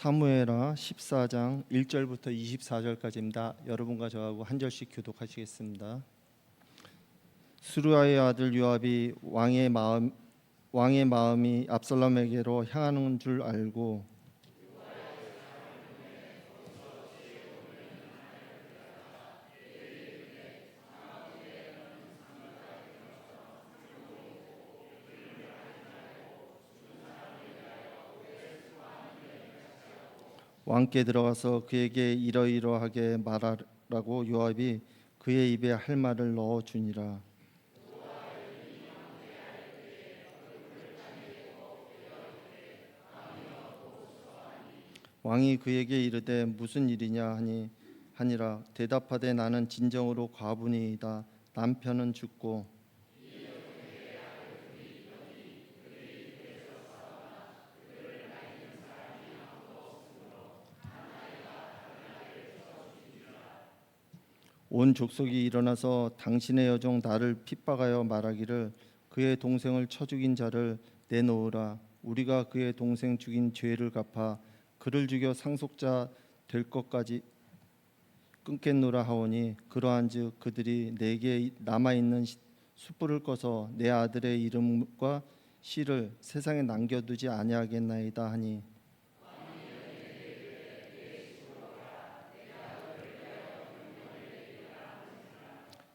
사무엘하 14장 1절부터 24절까지입니다. 여러분과 저하고 한 절씩 교독하시겠습니다. 스루야의 아들 요압이 왕의 마음이 압살롬에게로 향하는 줄 알고 왕께 들어가서 그에게 이러이러하게 말하라고 요압이 그의 입에 할 말을 넣어 주니라. 왕이 그에게 이르되 무슨 일이냐 하니라. 대답하되 나는 진정으로 과부니이다. 남편은 죽고 온 족속이 일어나서 당신의 여종 나를 핍박하여 말하기를 그의 동생을 쳐 죽인 자를 내놓으라. 우리가 그의 동생 죽인 죄를 갚아 그를 죽여 상속자 될 것까지 끊겠노라 하오니 그러한즉 그들이 내게 남아 있는 숯불을 꺼서 내 아들의 이름과 씨를 세상에 남겨두지 아니하겠나이다 하니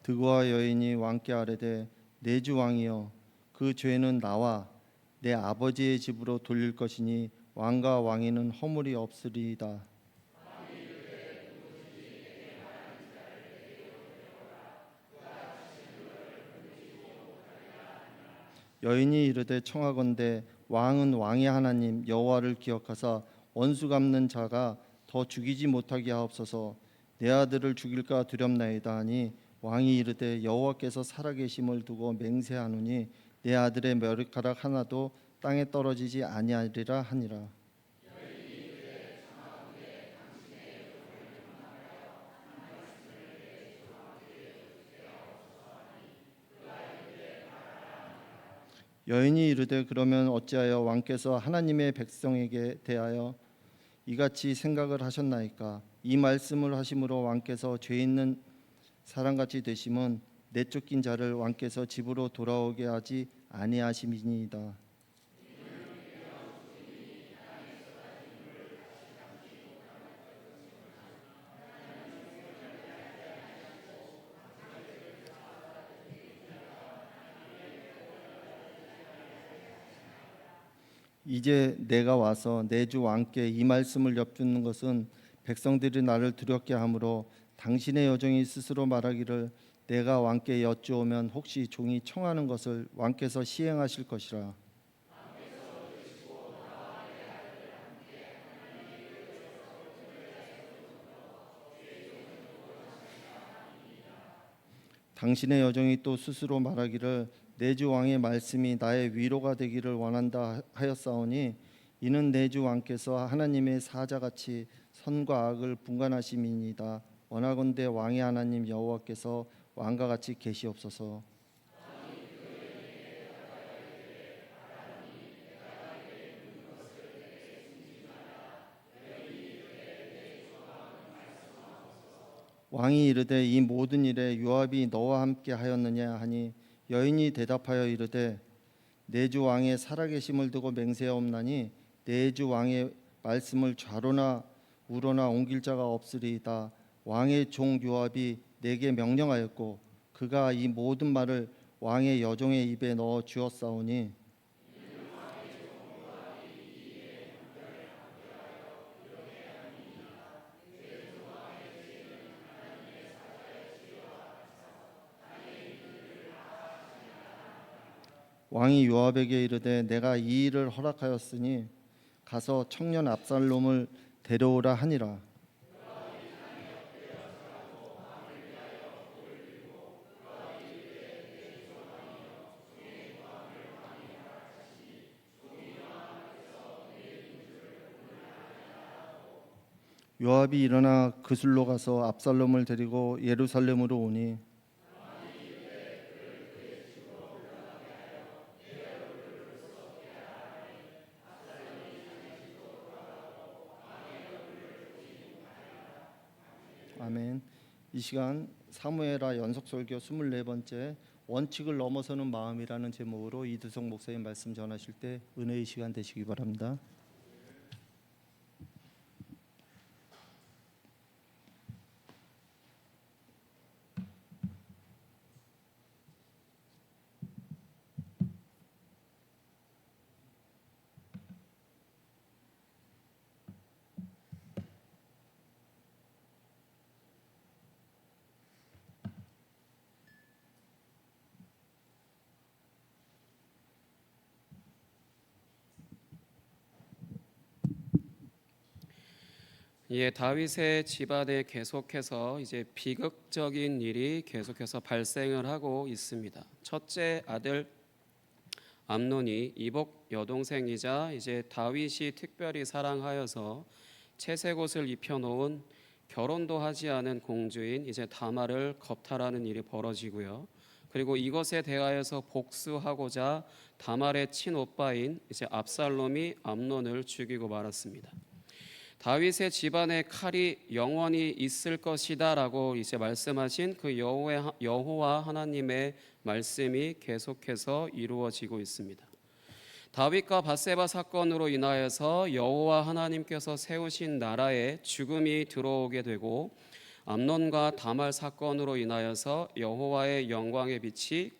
드고와 여인이 왕께 아뢰되 내 주 왕이여 그 죄는 나와 내 아버지의 집으로 돌릴 것이니 왕과 왕위는 허물이 없으리이다. 여인이 이르되 청하건대 왕은 왕의 하나님 여호와를 기억하사 원수 갚는 자가 더 죽이지 못하게 하옵소서. 내 아들을 죽일까 두렵나이다 하니 왕이 이르되 여호와께서 살아계심을 두고 맹세하노니 내 아들의 머리카락 하나도 땅에 떨어지지 아니하리라 하니라. 여인이 이르되 그러면 어찌하여 왕께서 하나님의 백성에게 대하여 이같이 생각을 하셨나이까? 이 말씀을 하심으로 왕께서 죄 있는 사람같이 되심은 내쫓긴 자를 왕께서 집으로 돌아오게 하지 아니하심이니이다. 이제 내가 와서 내 주 왕께 이 말씀을 엿듣는 것은 백성들이 나를 두렵게 하므로 당신의 여종이 스스로 말하기를 내가 왕께 여쭈오면 혹시 종이 청하는 것을 왕께서 시행하실 것이라. 당신의 여종이 또 스스로 말하기를 내 주 왕의 말씀이 나의 위로가 되기를 원한다 하였사오니 이는 내 주 왕께서 하나님의 사자같이 선과 악을 분간하심이니이다. 원하건대 왕의 하나님 여호와께서 왕과 같이 계시옵소서. 왕이 이르되 이 모든 일에 요압이 너와 함께 하였느냐 하니 여인이 대답하여 이르되 내 주 왕의 살아계심을 두고 맹세하옵나니 내 주 왕의 말씀을 좌로나 우로나 옮길 자가 없으리이다. 왕의 종 요압이 내게 명령하였고 그가 이 모든 말을 왕의 여종의 입에 넣어 주었사오니 왕이 요압에게 이르되 내가 이 일을 허락하였으니 가서 청년 압살롬을 데려오라 하니라. 요압이 일어나 그술로 가서 압살롬을 데리고 예루살렘으로 오니 아멘. 이 시간 사무엘하 연속설교 24번째 원칙을 넘어서는 마음이라는 제목으로 이두성 목사님 말씀 전하실 때 은혜의 시간 되시기 바랍니다. 예, 다윗의 집안에 계속해서 이제 비극적인 일이 계속해서 발생을 하고 있습니다. 첫째 아들 암논이 이복 여동생이자 이제 다윗이 특별히 사랑하여서 채색 옷을 입혀놓은 결혼도 하지 않은 공주인 이제 다말을 겁탈하는 일이 벌어지고요. 그리고 이것에 대하여서 복수하고자 다말의 친오빠인 이제 압살롬이 암논을 죽이고 말았습니다. 다윗의 집안에 칼이 영원히 있을 것이다라고 이제 말씀하신 그 여호와 하나님의 말씀이 계속해서 이루어지고 있습니다. 다윗과 밧세바 사건으로 인하여서 여호와 하나님께서 세우신 나라에 죽음이 들어오게 되고 암논과 다말 사건으로 인하여서 여호와의 영광의 빛이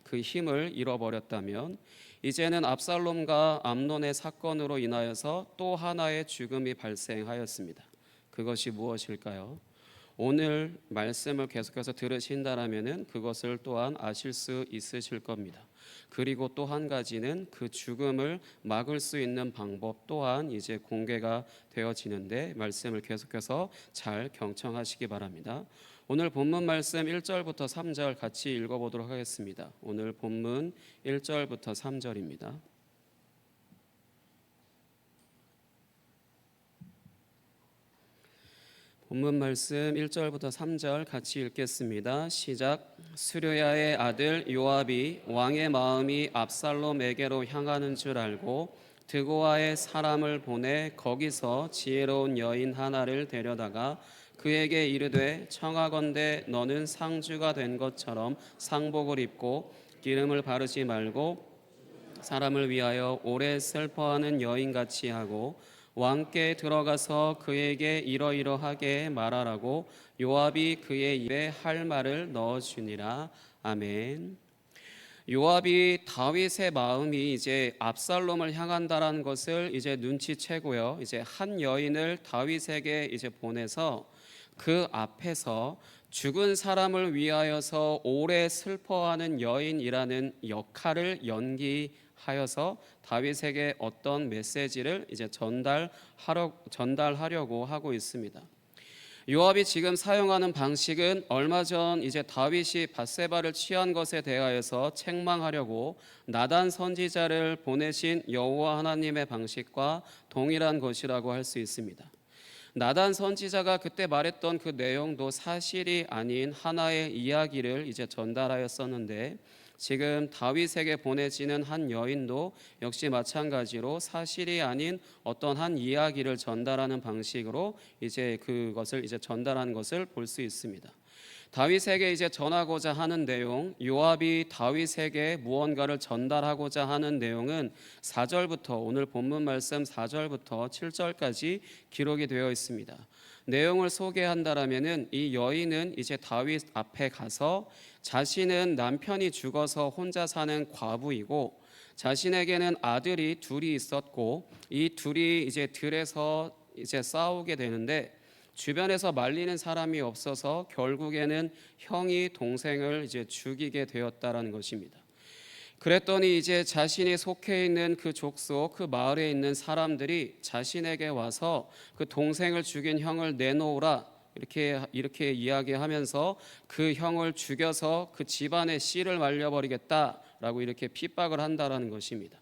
그 힘을 잃어버렸다면 이제는 압살롬과 암논의 사건으로 인하여서 또 하나의 죽음이 발생하였습니다. 그것이 무엇일까요? 오늘 말씀을 계속해서 들으신다라면은 그것을 또한 아실 수 있으실 겁니다. 그리고 또 한 가지는 그 죽음을 막을 수 있는 방법 또한 이제 공개가 되어지는데 말씀을 계속해서 잘 경청하시기 바랍니다. 오늘 본문 말씀 1절부터 3절 같이 읽어보도록 하겠습니다. 오늘 본문 1절부터 3절입니다. 본문 말씀 1절부터 3절 같이 읽겠습니다. 시작. 스루야의 아들 요압이 왕의 마음이 압살롬에게로 향하는 줄 알고 드고아의 사람을 보내 거기서 지혜로운 여인 하나를 데려다가 그에게 이르되 청하건대 너는 상주가 된 것처럼 상복을 입고 기름을 바르지 말고 사람을 위하여 오래 슬퍼하는 여인같이 하고 왕께 들어가서 그에게 이러이러하게 말하라고 요압이 그의 입에 할 말을 넣어주니라. 아멘. 요압이 다윗의 마음이 이제 압살롬을 향한다라는 것을 이제 눈치채고요. 이제 한 여인을 다윗에게 이제 보내서 그 앞에서 죽은 사람을 위하여서 오래 슬퍼하는 여인이라는 역할을 연기하여서 다윗에게 어떤 메시지를 이제 전달하려고 하고 있습니다. 요압이 지금 사용하는 방식은 얼마 전 이제 다윗이 밧세바를 취한 것에 대하여서 책망하려고 나단 선지자를 보내신 여호와 하나님의 방식과 동일한 것이라고 할 수 있습니다. 나단 선지자가 그때 말했던 그 내용도 사실이 아닌 하나의 이야기를 이제 전달하였었는데 지금 다윗에게 보내지는 한 여인도 역시 마찬가지로 사실이 아닌 어떤 한 이야기를 전달하는 방식으로 이제 그것을 이제 전달한 것을 볼 수 있습니다. 다윗에게 이제 전하고자 하는 내용, 요압이 다윗에게 무언가를 전달하고자 하는 내용은 4절부터 오늘 본문 말씀 4절부터 7절까지 기록이 되어 있습니다. 내용을 소개한다라면은 이 여인은 이제 다윗 앞에 가서 자신은 남편이 죽어서 혼자 사는 과부이고 자신에게는 아들이 둘이 있었고 이 둘이 이제 들에서 이제 싸우게 되는데 주변에서 말리는 사람이 없어서 결국에는 형이 동생을 이제 죽이게 되었다라는 것입니다. 그랬더니 이제 자신이 속해 있는 그 족속, 그 마을에 있는 사람들이 자신에게 와서 그 동생을 죽인 형을 내놓으라 이렇게 이야기하면서 그 형을 죽여서 그 집안의 씨를 말려버리겠다라고 이렇게 핍박을 한다라는 것입니다.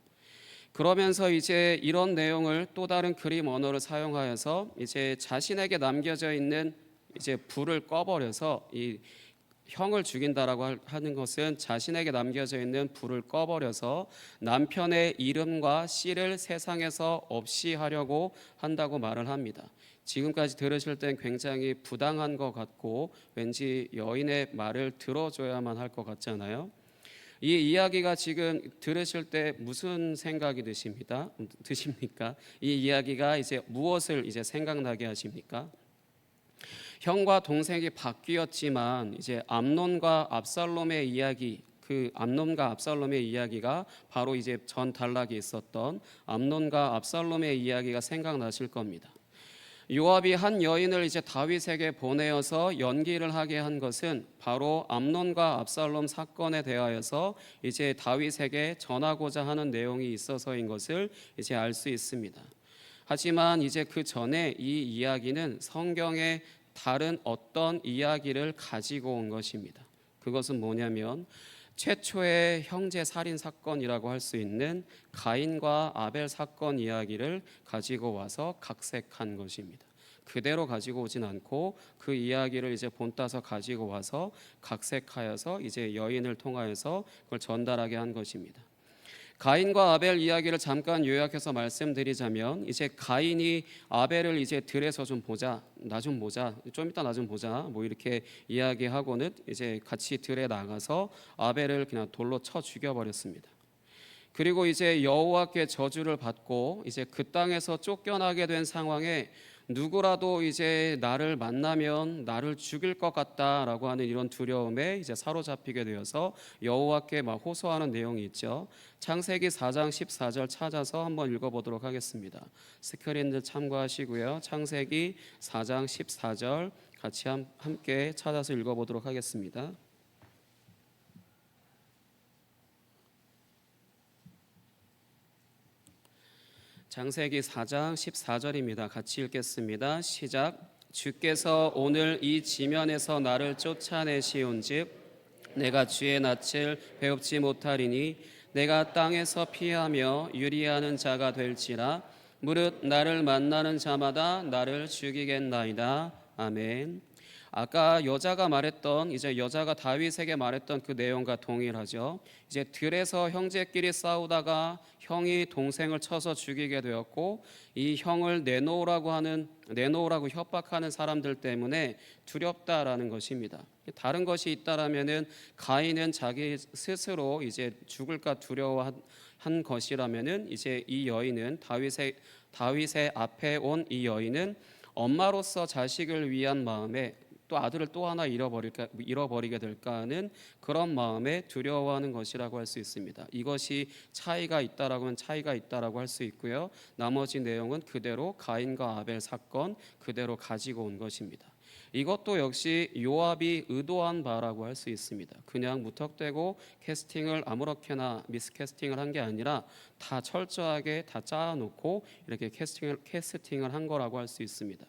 그러면서 이제 이런 내용을 또 다른 그림 언어를 사용하여서 이제 자신에게 남겨져 있는 이제 불을 꺼버려서 이 형을 죽인다라고 하는 것은 자신에게 남겨져 있는 부를 꺼버려서 남편의 이름과 씨를 세상에서 없이 하려고 한다고 말을 합니다. 지금까지 들으실 땐 굉장히 부당한 것 같고 왠지 여인의 말을 들어줘야만 할 것 같잖아요. 이 이야기가 지금 들으실 때 무슨 생각이 드십니까? 이 이야기가 이제 무엇을 이제 생각나게 하십니까? 형과 동생이 바뀌었지만 이제 암논과 압살롬의 이야기, 그 암논과 압살롬의 이야기가 바로 이제 전 단락에 있었던 암논과 압살롬의 이야기가 생각나실 겁니다. 요압이 한 여인을 이제 다윗에게 보내어서 연기를 하게 한 것은 바로 암논과 압살롬 사건에 대하여서 이제 다윗에게 전하고자 하는 내용이 있어서인 것을 이제 알 수 있습니다. 하지만 이제 그 전에 이 이야기는 성경의 다른 어떤 이야기를 가지고 온 것입니다. 그것은 뭐냐면 최초의 형제 살인 사건이라고 할 수 있는 가인과 아벨 사건 이야기를 가지고 와서 각색한 것입니다. 그대로 가지고 오진 않고 그 이야기를 이제 본따서 가지고 와서 각색하여서 이제 여인을 통하여서 그걸 전달하게 한 것입니다. 가인과 아벨 이야기를 잠깐 요약해서 말씀드리자면 이제 가인이 아벨을 이제 들에서 좀 보자, 나 좀 보자, 좀 이따 나 좀 보자, 뭐 이렇게 이야기하고는 이제 같이 들에 나가서 아벨을 그냥 돌로 쳐 죽여버렸습니다. 그리고 이제 여호와께 저주를 받고 이제 그 땅에서 쫓겨나게 된 상황에 누구라도 이제 나를 만나면 나를 죽일 것 같다라고 하는 이런 두려움에 이제 사로잡히게 되어서 여호와께 막 호소하는 내용이 있죠. 창세기 4장 14절 찾아서 한번 읽어보도록 하겠습니다. 스크린들 참고하시고요. 창세기 4장 14절 같이 함께 찾아서 읽어보도록 하겠습니다. 창세기 4장 14절입니다. 같이 읽겠습니다. 시작. 주께서 오늘 이 지면에서 나를 쫓아내시온즉 내가 주의 낯을 배웁지 못하리니 내가 땅에서 피하며 유리하는 자가 될지라 무릇 나를 만나는 자마다 나를 죽이겠나이다. 아멘. 아까 여자가 다윗에게 말했던 그 내용과 동일하죠. 이제 들에서 형제끼리 싸우다가 형이 동생을 쳐서 죽이게 되었고 이 형을 내놓으라고 협박하는 사람들 때문에 두렵다라는 것입니다. 다른 것이 있다라면은 가인은 자기 스스로 이제 죽을까 두려워한 것이라면은 이제 이 여인은 다윗의 앞에 온 이 여인은 엄마로서 자식을 위한 마음에 또 아들을 또 하나 잃어버리게 될까 하는 그런 마음에 두려워하는 것이라고 할 수 있습니다. 이것이 차이가 있다라고 할 수 있고요. 나머지 내용은 그대로 가인과 아벨 사건 그대로 가지고 온 것입니다. 이것도 역시 요압이 의도한 바라고 할 수 있습니다. 그냥 무턱대고 캐스팅을 아무렇게나 미스캐스팅을 한 게 아니라 다 철저하게 다 짜놓고 이렇게 캐스팅을 한 거라고 할 수 있습니다.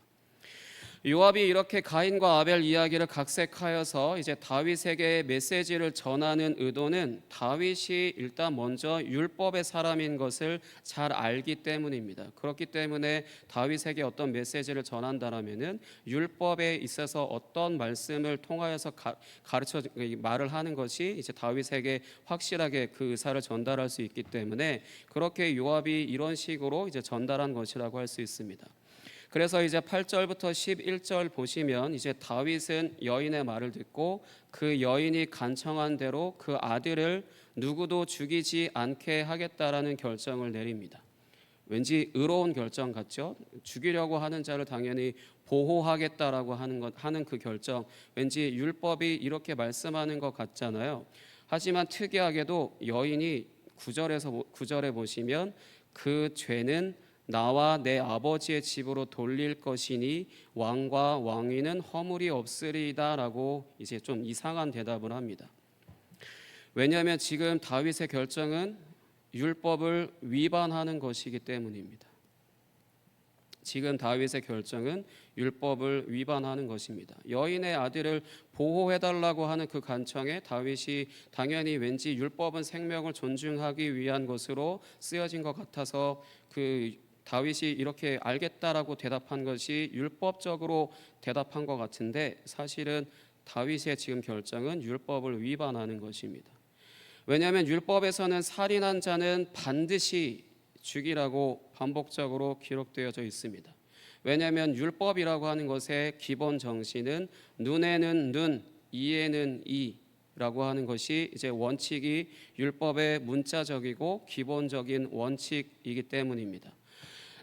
요압이 이렇게 가인과 아벨 이야기를 각색하여서 이제 다윗에게 메시지를 전하는 의도는 다윗이 일단 먼저 율법의 사람인 것을 잘 알기 때문입니다. 그렇기 때문에 다윗에게 어떤 메시지를 전한다라면은 율법에 있어서 어떤 말씀을 통하여서 말을 하는 것이 이제 다윗에게 확실하게 그 의사를 전달할 수 있기 때문에 그렇게 요압이 이런 식으로 이제 전달한 것이라고 할 수 있습니다. 그래서 이제 8절부터 11절 보시면 이제 다윗은 여인의 말을 듣고 그 여인이 간청한 대로 그 아들을 누구도 죽이지 않게 하겠다라는 결정을 내립니다. 왠지 의로운 결정 같죠? 죽이려고 하는 자를 당연히 보호하겠다라고 하는 그 결정, 왠지 율법이 이렇게 말씀하는 것 같잖아요. 하지만 특이하게도 여인이 9절에 보시면 그 죄는 나와 내 아버지의 집으로 돌릴 것이니 왕과 왕위는 허물이 없으리이다라고 이제 좀 이상한 대답을 합니다. 왜냐하면 지금 다윗의 결정은 율법을 위반하는 것이기 때문입니다. 지금 다윗의 결정은 율법을 위반하는 것입니다. 여인의 아들을 보호해달라고 하는 그 간청에 다윗이 당연히 왠지 율법은 생명을 존중하기 위한 것으로 쓰여진 것 같아서 그 다윗이 이렇게 알겠다라고 대답한 것이 율법적으로 대답한 것 같은데 사실은 다윗의 지금 결정은 율법을 위반하는 것입니다. 왜냐하면 율법에서는 살인한 자는 반드시 죽이라고 반복적으로 기록되어져 있습니다. 왜냐하면 율법이라고 하는 것의 기본 정신은 눈에는 눈, 이에는 이라고 하는 것이 이제 원칙이 율법의 문자적이고 기본적인 원칙이기 때문입니다.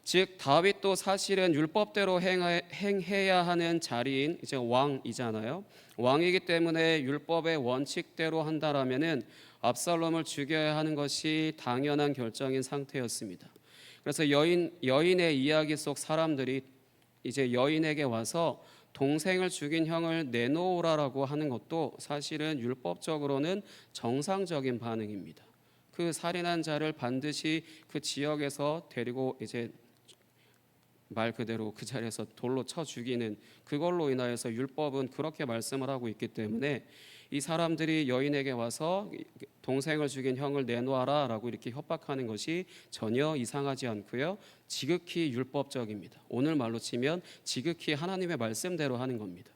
즉 다윗도 사실은 율법대로 행해야 하는 자리인 이제 왕이잖아요. 왕이기 때문에 율법의 원칙대로 한다라면은 압살롬을 죽여야 하는 것이 당연한 결정인 상태였습니다. 그래서 여인의 이야기 속 사람들이 이제 여인에게 와서 동생을 죽인 형을 내놓으라라고 하는 것도 사실은 율법적으로는 정상적인 반응입니다. 그 살인한 자를 반드시 그 지역에서 데리고 이제 말 그대로 그 자리에서 돌로 쳐 죽이는 그걸로 인하여서 율법은 그렇게 말씀을 하고 있기 때문에 이 사람들이 여인에게 와서 동생을 죽인 형을 내놓아라라고 이렇게 협박하는 것이 전혀 이상하지 않고요. 지극히 율법적입니다. 오늘 말로 치면 지극히 하나님의 말씀대로 하는 겁니다.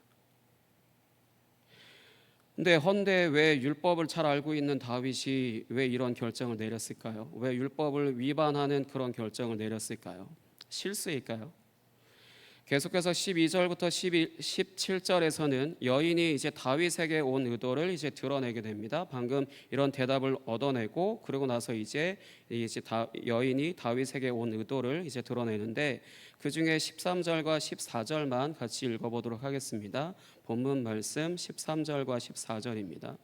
근데 헌데 왜 율법을 잘 알고 있는 다윗이 왜 이런 결정을 내렸을까요? 왜 율법을 위반하는 그런 결정을 내렸을까요? 실수일까요? 계속해서 12절부터 17절에서는 여인이 이제 다윗에게 온 의도를 이제 드러내게 됩니다. 방금 이런 대답을 얻어내고 그러고 나서 이제 여인이 다윗에게 온 의도를 이제 드러내는데 그 중에 13절과 14절만 같이 읽어보도록 하겠습니다. 본문 말씀 13절과 14절입니다.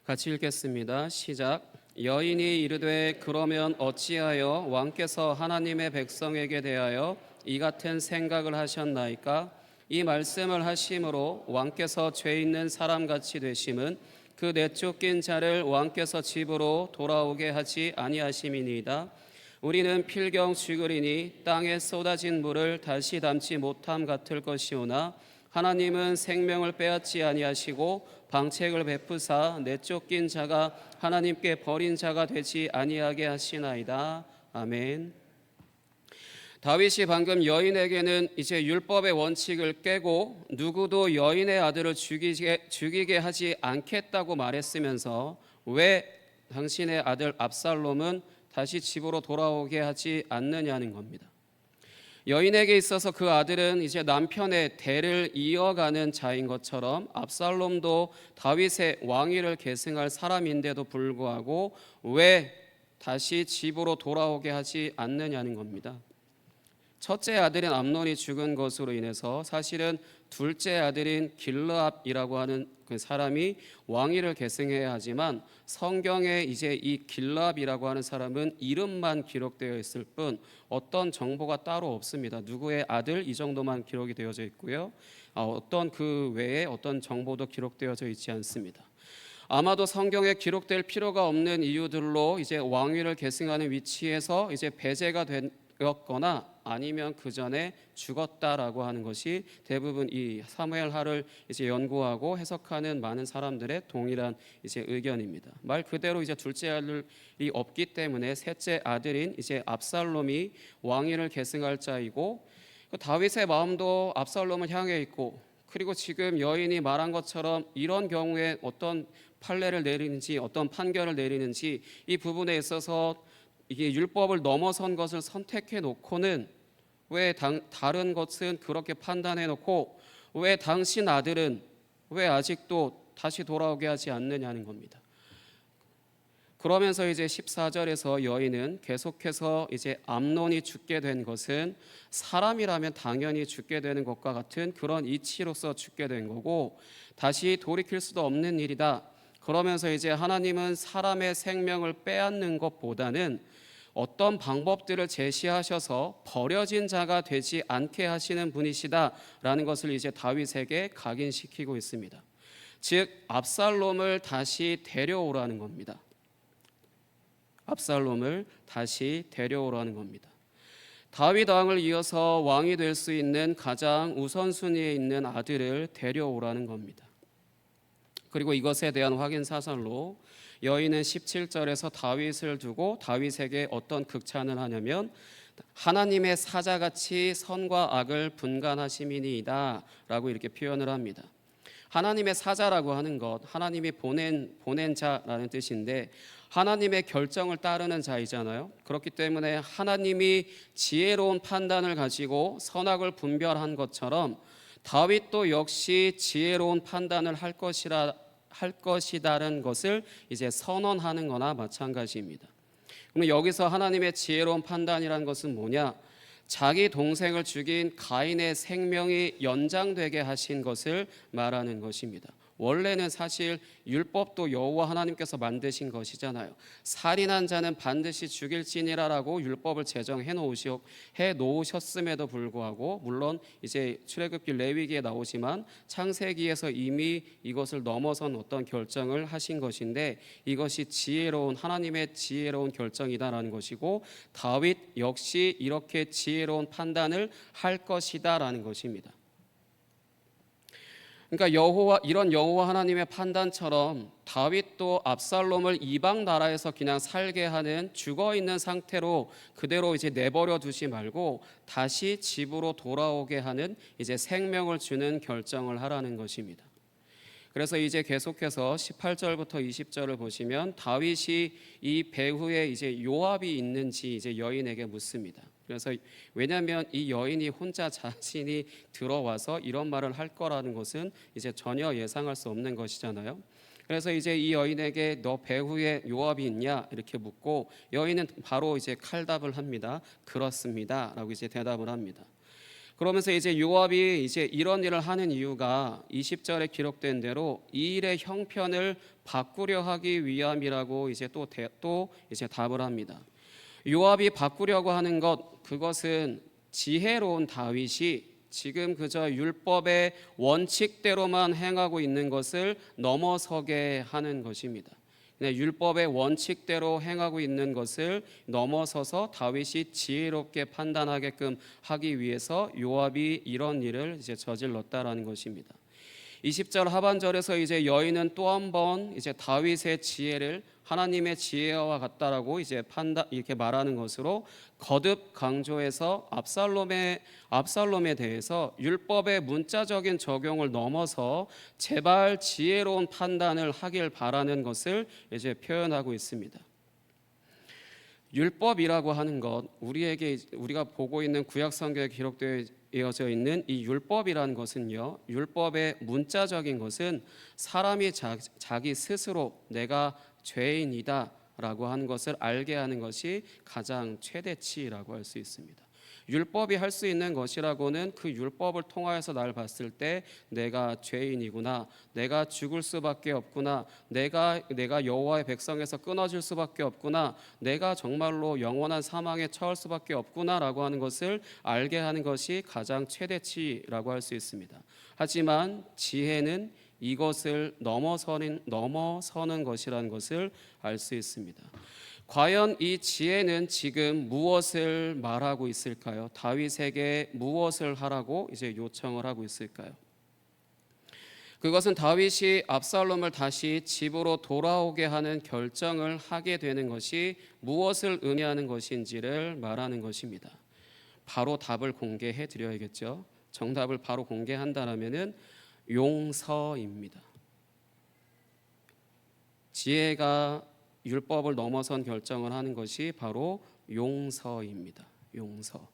같이 읽겠습니다. 시작. 여인이 이르되 그러면 어찌하여 왕께서 하나님의 백성에게 대하여 이 같은 생각을 하셨나이까? 이 말씀을 하심으로 왕께서 죄 있는 사람같이 되심은 그 내쫓긴 자를 왕께서 집으로 돌아오게 하지 아니하심이니이다. 우리는 필경 죽으리니 땅에 쏟아진 물을 다시 담지 못함 같을 것이오나 하나님은 생명을 빼앗지 아니하시고 방책을 베푸사 내쫓긴 자가 하나님께 버린 자가 되지 아니하게 하시나이다. 아멘. 다윗이 방금 여인에게는 이제 율법의 원칙을 깨고 누구도 여인의 아들을 죽이게 하지 않겠다고 말했으면서 왜 당신의 아들 압살롬은 다시 집으로 돌아오게 하지 않느냐는 겁니다. 여인에게 있어서 그 아들은 이제 남편의 대를 이어가는 자인 것처럼 압살롬도 다윗의 왕위를 계승할 사람인데도 불구하고 왜 다시 집으로 돌아오게 하지 않느냐는 겁니다. 첫째 아들인 암논이 죽은 것으로 인해서 사실은 둘째 아들인 길르압이라고 하는 그 사람이 왕위를 계승해야 하지만 성경에 이제 이 길르압이라고 하는 사람은 이름만 기록되어 있을 뿐 어떤 정보가 따로 없습니다. 누구의 아들 이 정도만 기록이 되어져 있고요. 어떤 그 외에 어떤 정보도 기록되어져 있지 않습니다. 아마도 성경에 기록될 필요가 없는 이유들로 이제 왕위를 계승하는 위치에서 이제 배제가 되었거나 아니면 그 전에 죽었다라고 하는 것이 대부분 이 사무엘하를 이제 연구하고 해석하는 많은 사람들의 동일한 이제 의견입니다. 말 그대로 이제 둘째 아들이 없기 때문에 셋째 아들인 이제 압살롬이 왕위를 계승할 자이고 다윗의 마음도 압살롬을 향해 있고 그리고 지금 여인이 말한 것처럼 이런 경우에 어떤 판례를 내리는지 어떤 판결을 내리는지 이 부분에 있어서 이게 율법을 넘어선 것을 선택해 놓고는 왜 다른 것은 그렇게 판단해 놓고 왜 당신 아들은 왜 아직도 다시 돌아오게 하지 않느냐는 겁니다. 그러면서 이제 14절에서 여인은 계속해서 이제 암논이 죽게 된 것은 사람이라면 당연히 죽게 되는 것과 같은 그런 이치로서 죽게 된 거고 다시 돌이킬 수도 없는 일이다. 그러면서 이제 하나님은 사람의 생명을 빼앗는 것보다는 어떤 방법들을 제시하셔서 버려진 자가 되지 않게 하시는 분이시다라는 것을 이제 다윗에게 각인시키고 있습니다. 즉 압살롬을 다시 데려오라는 겁니다. 압살롬을 다시 데려오라는 겁니다. 다윗 왕을 이어서 왕이 될 수 있는 가장 우선순위에 있는 아들을 데려오라는 겁니다. 그리고 이것에 대한 확인 사설로 여인은 17절에서 다윗을 두고 다윗에게 어떤 극찬을 하냐면 하나님의 사자같이 선과 악을 분간하심이니이다 라고 이렇게 표현을 합니다. 하나님의 사자라고 하는 것, 하나님이 보낸 자라는 뜻인데 하나님의 결정을 따르는 자이잖아요. 그렇기 때문에 하나님이 지혜로운 판단을 가지고 선악을 분별한 것처럼 다윗도 역시 지혜로운 판단을 할 것이다라는 것을 이제 선언하는 거나 마찬가지입니다. 그럼 여기서 하나님의 지혜로운 판단이라는 것은 뭐냐? 자기 동생을 죽인 가인의 생명이 연장되게 하신 것을 말하는 것입니다. 원래는 사실 율법도 여호와 하나님께서 만드신 것이잖아요. 살인한 자는 반드시 죽일지니라라고 율법을 제정해 놓으셨음에도 불구하고, 물론 이제 출애굽기 레위기에 나오지만 창세기에서 이미 이것을 넘어선 어떤 결정을 하신 것인데 이것이 지혜로운 하나님의 지혜로운 결정이다라는 것이고 다윗 역시 이렇게 지혜로운 판단을 할 것이다라는 것입니다. 그러니까 이런 여호와 하나님의 판단처럼 다윗도 압살롬을 이방 나라에서 그냥 살게 하는 죽어 있는 상태로 그대로 이제 내버려 두지 말고 다시 집으로 돌아오게 하는 이제 생명을 주는 결정을 하라는 것입니다. 그래서 이제 계속해서 18절부터 20절을 보시면 다윗이 이 배후에 이제 요압이 있는지 이제 여인에게 묻습니다. 그래서 왜냐하면 이 여인이 혼자 자신이 들어와서 이런 말을 할 거라는 것은 이제 전혀 예상할 수 없는 것이잖아요. 그래서 이제 이 여인에게 너 배후에 요압이 있냐 이렇게 묻고 여인은 바로 이제 칼답을 합니다. 그렇습니다라고 이제 대답을 합니다. 그러면서 이제 요압이 이제 이런 일을 하는 이유가 20절에 기록된 대로 이 일의 형편을 바꾸려 하기 위함이라고 이제 또 이제 답을 합니다. 요압이 바꾸려고 하는 그것은 지혜로운 다윗이 지금 그저 율법의 원칙대로만 행하고 있는 것을 넘어서게 하는 것입니다. 율법의 원칙대로 행하고 있는 것을 넘어서서 다윗이 지혜롭게 판단하게끔 하기 위해서 요압이 이런 일을 이제 저질렀다라는 것입니다. 20절 하반절에서 이제 여인은 또 한 번 이제 다윗의 지혜를 하나님의 지혜와 같다라고 이제 이렇게 말하는 것으로 거듭 강조해서 압살롬에 대해서 율법의 문자적인 적용을 넘어서 제발 지혜로운 판단을 하길 바라는 것을 이제 표현하고 있습니다. 율법이라고 하는 것, 우리가 보고 있는 구약 성경에 기록되어져 있는 이 율법이라는 것은요, 율법의 문자적인 것은 사람이 자기 스스로 내가 죄인이다라고 하는 것을 알게 하는 것이 가장 최대치라고 할 수 있습니다. 율법이 할 수 있는 것이라고는 그 율법을 통하여서 날 봤을 때 내가 죄인이구나, 내가 죽을 수밖에 없구나, 내가 여호와의 백성에서 끊어질 수밖에 없구나, 내가 정말로 영원한 사망에 처할 수밖에 없구나라고 하는 것을 알게 하는 것이 가장 최대치라고 할 수 있습니다. 하지만 지혜는 이것을 넘어서는 것이라는 것을 알 수 있습니다. 과연 이 지혜는 지금 무엇을 말하고 있을까요? 다윗에게 무엇을 하라고 이제 요청을 하고 있을까요? 그것은 다윗이 압살롬을 다시 집으로 돌아오게 하는 결정을 하게 되는 것이 무엇을 의미하는 것인지를 말하는 것입니다. 바로 답을 공개해 드려야겠죠. 정답을 바로 공개한다면은 용서입니다. 지혜가 율법을 넘어선 결정을 하는 것이 바로 용서입니다. 용서.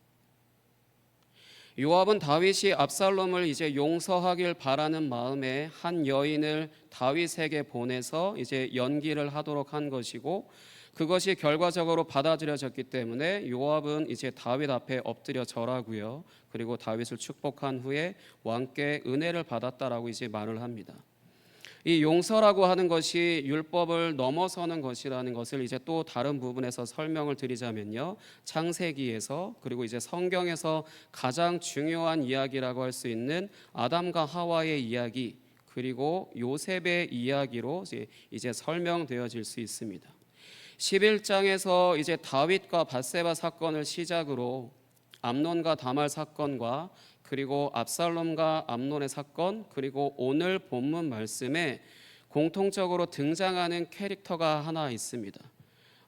요압은 다윗이 압살롬을 이제 용서하길 바라는 마음에 한 여인을 다윗에게 보내서 이제 연기를 하도록 한 것이고 그것이 결과적으로 받아들여졌기 때문에 요압은 이제 다윗 앞에 엎드려 절하고요. 그리고 다윗을 축복한 후에 왕께 은혜를 받았다라고 이제 말을 합니다. 이 용서라고 하는 것이 율법을 넘어서는 것이라는 것을 이제 또 다른 부분에서 설명을 드리자면요. 창세기에서 그리고 이제 성경에서 가장 중요한 이야기라고 할 수 있는 아담과 하와의 이야기 그리고 요셉의 이야기로 이제 설명되어질 수 있습니다. 11장에서 이제 다윗과 밧세바 사건을 시작으로 암논과 다말 사건과 그리고 압살롬과 암논의 사건 그리고 오늘 본문 말씀에 공통적으로 등장하는 캐릭터가 하나 있습니다.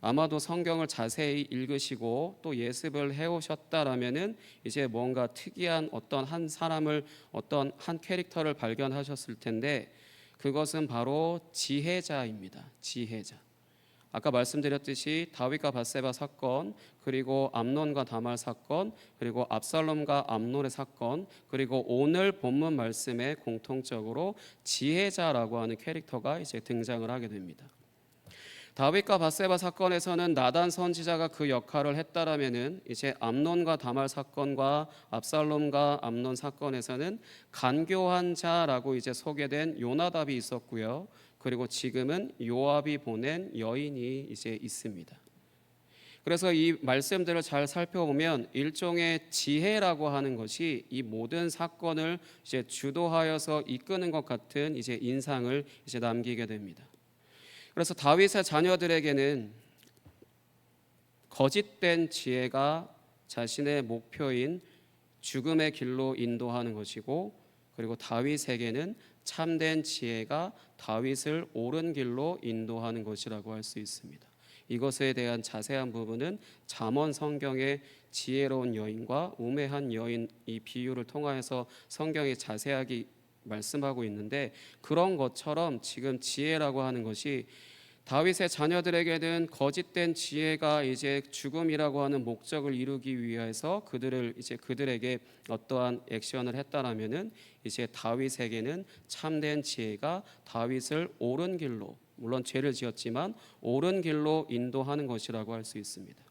아마도 성경을 자세히 읽으시고 또 예습을 해오셨다라면은 이제 뭔가 특이한 어떤 한 사람을 어떤 한 캐릭터를 발견하셨을 텐데 그것은 바로 지혜자입니다. 지혜자. 아까 말씀드렸듯이 다윗과 밧세바 사건, 그리고 암논과 다말 사건, 그리고 압살롬과 암논의 사건, 그리고 오늘 본문 말씀에 공통적으로 지혜자라고 하는 캐릭터가 이제 등장을 하게 됩니다. 다윗과 밧세바 사건에서는 나단 선지자가 그 역할을 했다라면은 이제 암논과 다말 사건과 압살롬과 암논 사건에서는 간교한 자라고 이제 소개된 요나답이 있었고요. 그리고 지금은 요압이 보낸 여인이 이제 있습니다. 그래서 이 말씀들을 잘 살펴보면 일종의 지혜라고 하는 것이 이 모든 사건을 이제 주도하여서 이끄는 것 같은 이제 인상을 이제 남기게 됩니다. 그래서 다윗의 자녀들에게는 거짓된 지혜가 자신의 목표인 죽음의 길로 인도하는 것이고, 그리고 다윗에게는 참된 지혜가 다윗을 옳은 길로 인도하는 것이라고 할 수 있습니다. 이것에 대한 자세한 부분은 잠언 성경의 지혜로운 여인과 우매한 여인 이 비유를 통하여서 성경이 자세하게 말씀하고 있는데, 그런 것처럼 지금 지혜라고 하는 것이 다윗의 자녀들에게는 거짓된 지혜가 이제 죽음이라고 하는 목적을 이루기 위해서 그들에게 어떠한 액션을 했다라면은 이제 다윗에게는 참된 지혜가 다윗을 옳은 길로, 물론 죄를 지었지만 옳은 길로 인도하는 것이라고 할 수 있습니다.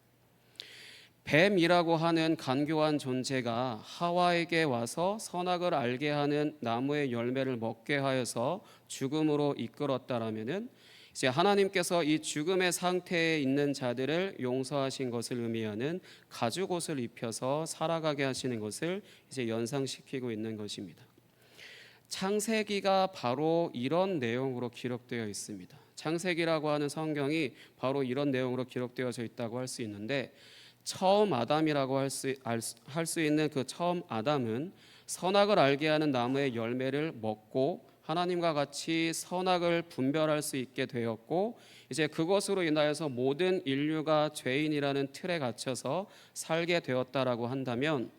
뱀이라고 하는 간교한 존재가 하와에게 와서 선악을 알게 하는 나무의 열매를 먹게 하여서 죽음으로 이끌었다라면은 이제 하나님께서 이 죽음의 상태에 있는 자들을 용서하신 것을 의미하는 가죽옷을 입혀서 살아가게 하시는 것을 이제 연상시키고 있는 것입니다. 창세기가 바로 이런 내용으로 기록되어 있습니다. 창세기라고 하는 성경이 바로 이런 내용으로 기록되어져 있다고 할 수 있는데, 처음 아담이라고 할 수 있는 그 처음 아담은 선악을 알게 하는 나무의 열매를 먹고 하나님과 같이 선악을 분별할 수 있게 되었고, 이제 그것으로 인하여서 모든 인류가 죄인이라는 틀에 갇혀서 살게 되었다라고 한다면,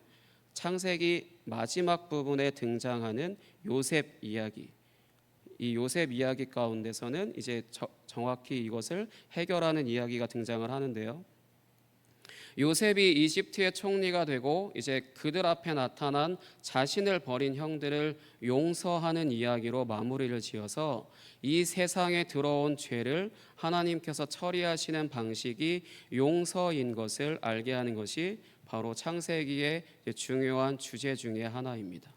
창세기 마지막 부분에 등장하는 요셉 이야기, 이 요셉 이야기 가운데서는 이제 정확히 이것을 해결하는 이야기가 등장을 하는데요. 요셉이 이집트의 총리가 되고 이제 그들 앞에 나타난 자신을 버린 형들을 용서하는 이야기로 마무리를 지어서 이 세상에 들어온 죄를 하나님께서 처리하시는 방식이 용서인 것을 알게 하는 것이 바로 창세기의 중요한 주제 중의 하나입니다.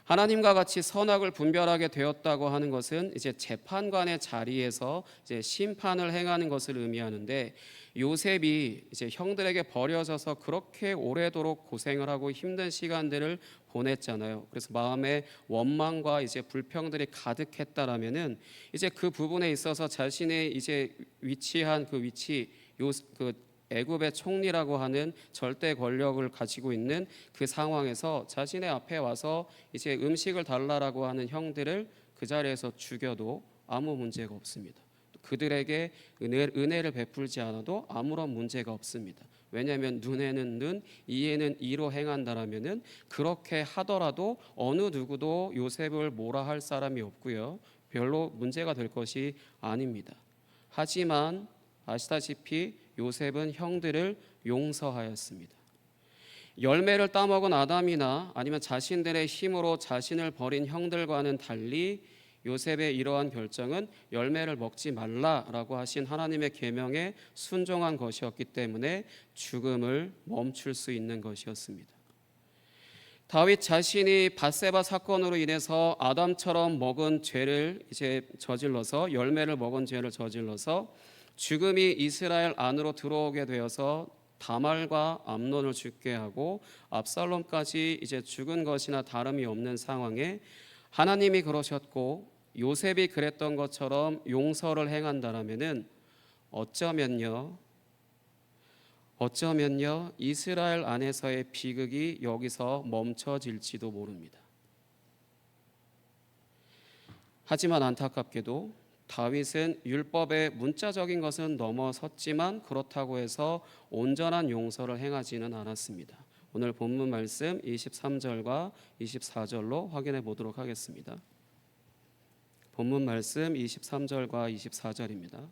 하나님과 같이 선악을 분별하게 되었다고 하는 것은 이제 재판관의 자리에서 이제 심판을 행하는 것을 의미하는데, 요셉이 이제 형들에게 버려져서 그렇게 오래도록 고생을 하고 힘든 시간들을 보냈잖아요. 그래서 마음에 원망과 이제 불평들이 가득했다라면은 이제 그 부분에 있어서 자신의 이제 위치한 그 위치, 애굽의 총리라고 하는 절대 권력을 가지고 있는 그 상황에서 자신의 앞에 와서 이제 음식을 달라라고 하는 형들을 그 자리에서 죽여도 아무 문제가 없습니다. 그들에게 은혜를 베풀지 않아도 아무런 문제가 없습니다. 왜냐하면 눈에는 눈, 이에는 이로 행한다라면은 그렇게 하더라도 어느 누구도 요셉을 뭐라 할 사람이 없고요. 별로 문제가 될 것이 아닙니다. 하지만 아시다시피 요셉은 형들을 용서하였습니다. 열매를 따먹은 아담이나 아니면 자신들의 힘으로 자신을 버린 형들과는 달리 요셉의 이러한 결정은 열매를 먹지 말라라고 하신 하나님의 계명에 순종한 것이었기 때문에 죽음을 멈출 수 있는 것이었습니다. 다윗 자신이 밧세바 사건으로 인해서 아담처럼 먹은 죄를 이제 저질러서 열매를 먹은 죄를 저질러서 죽음이 이스라엘 안으로 들어오게 되어서 다말과 암논을 죽게 하고 압살롬까지 이제 죽은 것이나 다름이 없는 상황에 하나님이 그러셨고 요셉이 그랬던 것처럼 용서를 행한다라면은 어쩌면요 이스라엘 안에서의 비극이 여기서 멈춰질지도 모릅니다. 하지만 안타깝게도 다윗은 율법의 문자적인 것은 넘어섰지만 그렇다고 해서 온전한 용서를 행하지는 않았습니다. 오늘 본문 말씀 23절과 24절로 확인해 보도록 하겠습니다. 본문 말씀 23절과 24절입니다.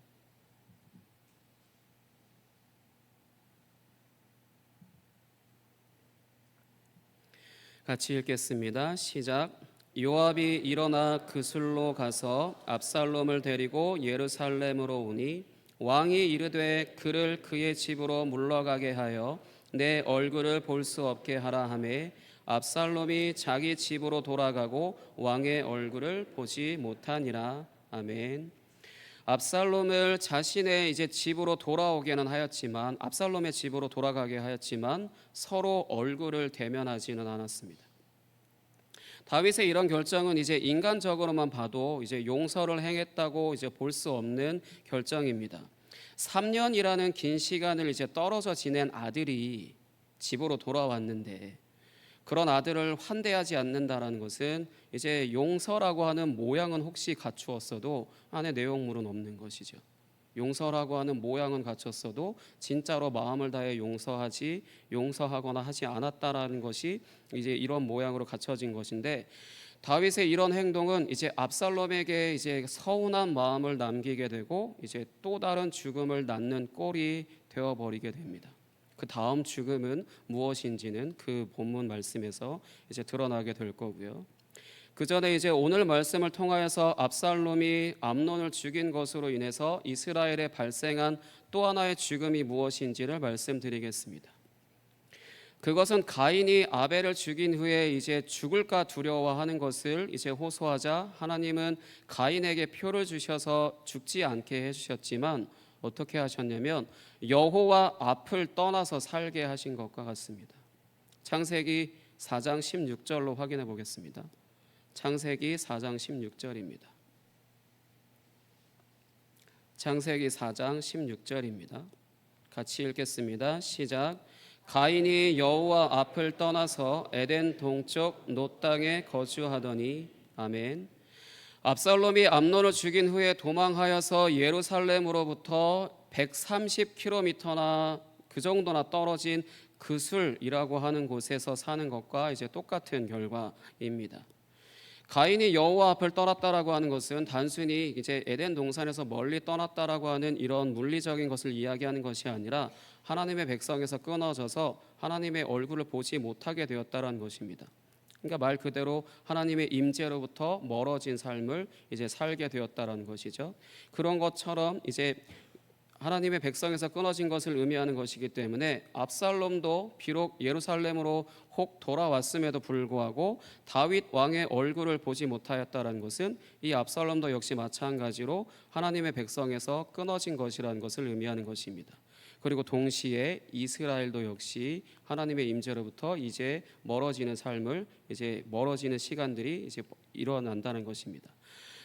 같이 읽겠습니다. 시작. 요압이 일어나 그술로 가서 압살롬을 데리고 예루살렘으로 오니 왕이 이르되 그를 그의 집으로 물러가게 하여 내 얼굴을 볼 수 없게 하라 하매 압살롬이 자기 집으로 돌아가고 왕의 얼굴을 보지 못하니라. 아멘. 압살롬을 자신의 이제 집으로 돌아오게는 하였지만, 압살롬의 집으로 돌아가게 하였지만 서로 얼굴을 대면하지는 않았습니다. 다윗의 이런 결정은 이제 인간적으로만 봐도 이제 용서를 행했다고 이제 볼 수 없는 결정입니다. 3년이라는 긴 시간을 이제 떨어져 지낸 아들이 집으로 돌아왔는데 그런 아들을 환대하지 않는다라는 것은 이제 용서라고 하는 모양은 혹시 갖추었어도 안에 내용물은 없는 것이죠. 용서라고 하는 모양은 갖췄어도 진짜로 마음을 다해 용서하거나 하지 않았다라는 것이 이제 이런 모양으로 갖춰진 것인데, 다윗의 이런 행동은 이제 압살롬에게 이제 서운한 마음을 남기게 되고 이제 또 다른 죽음을 낳는 꼴이 되어 버리게 됩니다. 그 다음 죽음은 무엇인지는 그 본문 말씀에서 이제 드러나게 될 거고요. 그 전에 이제 오늘 말씀을 통하여서 압살롬이 암논을 죽인 것으로 인해서 이스라엘에 발생한 또 하나의 죽음이 무엇인지를 말씀드리겠습니다. 그것은 가인이 아벨을 죽인 후에 이제 죽을까 두려워하는 것을 이제 호소하자 하나님은 가인에게 표를 주셔서 죽지 않게 해주셨지만 어떻게 하셨냐면 여호와 앞을 떠나서 살게 하신 것과 같습니다. 창세기 4장 16절로 확인해 보겠습니다. 창세기 4장 16절입니다. 창세기 4장 16절입니다. 같이 읽겠습니다. 시작. 가인이 여호와 앞을 떠나서 에덴 동쪽 놋 땅에 거주하더니. 아멘. 압살롬이 암논을 죽인 후에 도망하여서 예루살렘으로부터 130km나 그 정도나 떨어진 그술이라고 하는 곳에서 사는 것과 이제 똑같은 결과입니다. 가인이 여호와 앞을 떠났다라고 하는 것은 단순히 이제 에덴 동산에서 멀리 떠났다라고 하는 이런 물리적인 것을 이야기하는 것이 아니라 하나님의 백성에서 끊어져서 하나님의 얼굴을 보지 못하게 되었다라는 것입니다. 그러니까 말 그대로 하나님의 임재로부터 멀어진 삶을 이제 살게 되었다라는 것이죠. 그런 것처럼 이제 하나님의 백성에서 끊어진 것을 의미하는 것이기 때문에 압살롬도 비록 예루살렘으로 혹 돌아왔음에도 불구하고 다윗 왕의 얼굴을 보지 못하였다는 것은 이 압살롬도 역시 마찬가지로 하나님의 백성에서 끊어진 것이라는 것을 의미하는 것입니다. 그리고 동시에 이스라엘도 역시 하나님의 임재로부터 이제 멀어지는 삶을 이제 멀어지는 시간들이 이제 일어난다는 것입니다.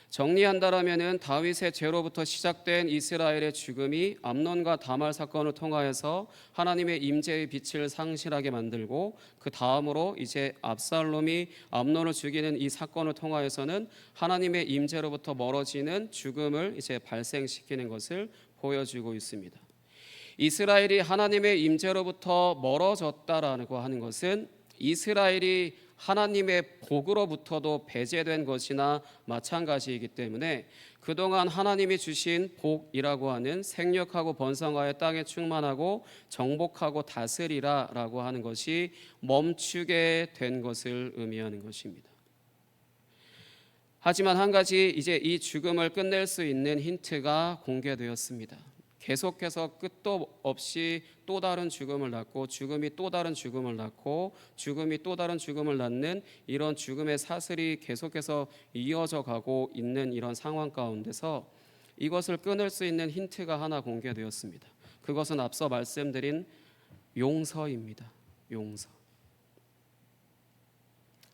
정리한다라면은 다윗의 죄로부터 시작된 이스라엘의 죽음이 암논과 다말 사건을 통하여서 하나님의 임재의 빛을 상실하게 만들고, 그 다음으로 이제 압살롬이 암논을 죽이는 이 사건을 통하여서는 하나님의 임재로부터 멀어지는 죽음을 이제 발생시키는 것을 보여주고 있습니다. 이스라엘이 하나님의 임재로부터 멀어졌다라고 하는 것은 이스라엘이 하나님의 복으로부터도 배제된 것이나 마찬가지이기 때문에 그동안 하나님이 주신 복이라고 하는 생육하고 번성하여 땅에 충만하고 정복하고 다스리라라고 하는 것이 멈추게 된 것을 의미하는 것입니다. 하지만 한 가지 이제 이 죽음을 끝낼 수 있는 힌트가 공개되었습니다. 계속해서 끝도 없이 또 다른 죽음을 낳고 죽음이 또 다른 죽음을 낳고 죽음이 또 다른 죽음을 낳는 이런 죽음의 사슬이 계속해서 이어져 가고 있는 이런 상황 가운데서 이것을 끊을 수 있는 힌트가 하나 공개되었습니다. 그것은 앞서 말씀드린 용서입니다. 용서.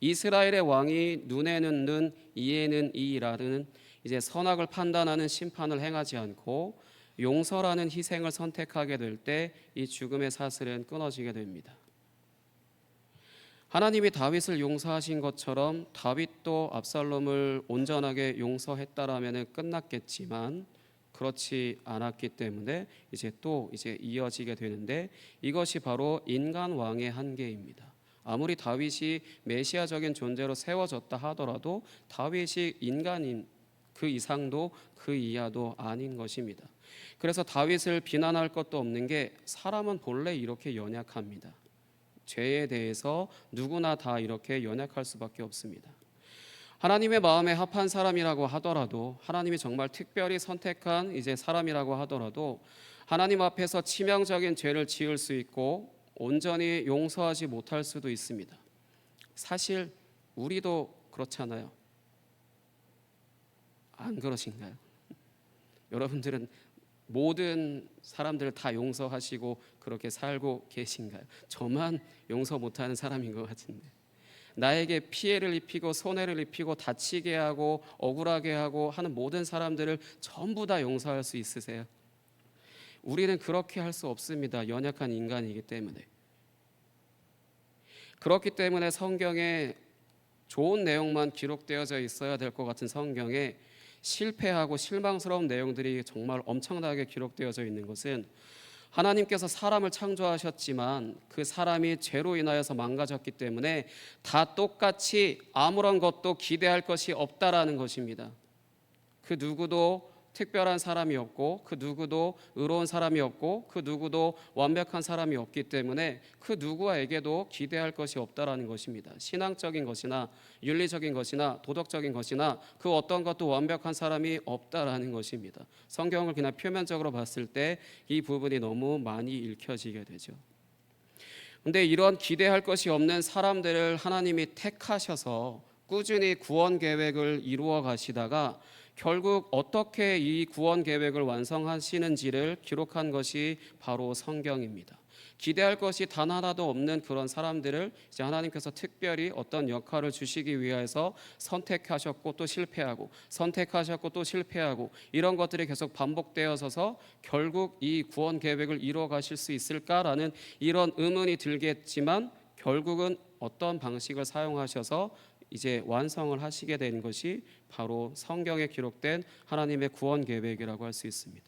이스라엘의 왕이 눈에는 눈, 이에는 이라는 이제 선악을 판단하는 심판을 행하지 않고 용서라는 희생을 선택하게 될 때 이 죽음의 사슬은 끊어지게 됩니다. 하나님이 다윗을 용서하신 것처럼 다윗도 압살롬을 온전하게 용서했다라면 끝났겠지만 그렇지 않았기 때문에 이제 이어지게 되는데, 이것이 바로 인간 왕의 한계입니다. 아무리 다윗이 메시아적인 존재로 세워졌다 하더라도 다윗이 인간인 그 이상도 그 이하도 아닌 것입니다. 그래서 다윗을 비난할 것도 없는 게, 사람은 본래 이렇게 연약합니다. 죄에 대해서 누구나 다 이렇게 연약할 수밖에 없습니다. 하나님의 마음에 합한 사람이라고 하더라도, 하나님이 정말 특별히 선택한 이제 사람이라고 하더라도 하나님 앞에서 치명적인 죄를 지을 수 있고 온전히 용서하지 못할 수도 있습니다. 사실 우리도 그렇잖아요. 안 그러신가요? 여러분들은 모든 사람들을 다 용서하시고 그렇게 살고 계신가요? 저만 용서 못하는 사람인 것 같은데, 나에게 피해를 입히고 손해를 입히고 다치게 하고 억울하게 하고 하는 모든 사람들을 전부 다 용서할 수 있으세요? 우리는 그렇게 할 수 없습니다. 연약한 인간이기 때문에. 그렇기 때문에 성경에 좋은 내용만 기록되어져 있어야 될 것 같은 성경에 실패하고 실망스러운 내용들이 정말 엄청나게 기록되어져 있는 것은, 하나님께서 사람을 창조하셨지만 그 사람이 죄로 인하여서 망가졌기 때문에 다 똑같이 아무런 것도 기대할 것이 없다라는 것입니다. 그 누구도 특별한 사람이 없고, 그 누구도 의로운 사람이 없고, 그 누구도 완벽한 사람이 없기 때문에 그 누구에게도 기대할 것이 없다라는 것입니다. 신앙적인 것이나 윤리적인 것이나 도덕적인 것이나 그 어떤 것도 완벽한 사람이 없다라는 것입니다. 성경을 그냥 표면적으로 봤을 때 이 부분이 너무 많이 읽혀지게 되죠. 근데 이런 기대할 것이 없는 사람들을 하나님이 택하셔서 꾸준히 구원 계획을 이루어 가시다가 결국 어떻게 이 구원 계획을 완성하시는지를 기록한 것이 바로 성경입니다. 기대할 것이 단 하나도 없는 그런 사람들을 이제 하나님께서 특별히 어떤 역할을 주시기 위해서 선택하셨고 또 실패하고, 선택하셨고 또 실패하고, 이런 것들이 계속 반복되어서서 결국 이 구원 계획을 이루어 가실 수 있을까라는 이런 의문이 들겠지만, 결국은 어떤 방식을 사용하셔서 이제 완성을 하시게 된 것이 바로 성경에 기록된 하나님의 구원 계획이라고 할 수 있습니다.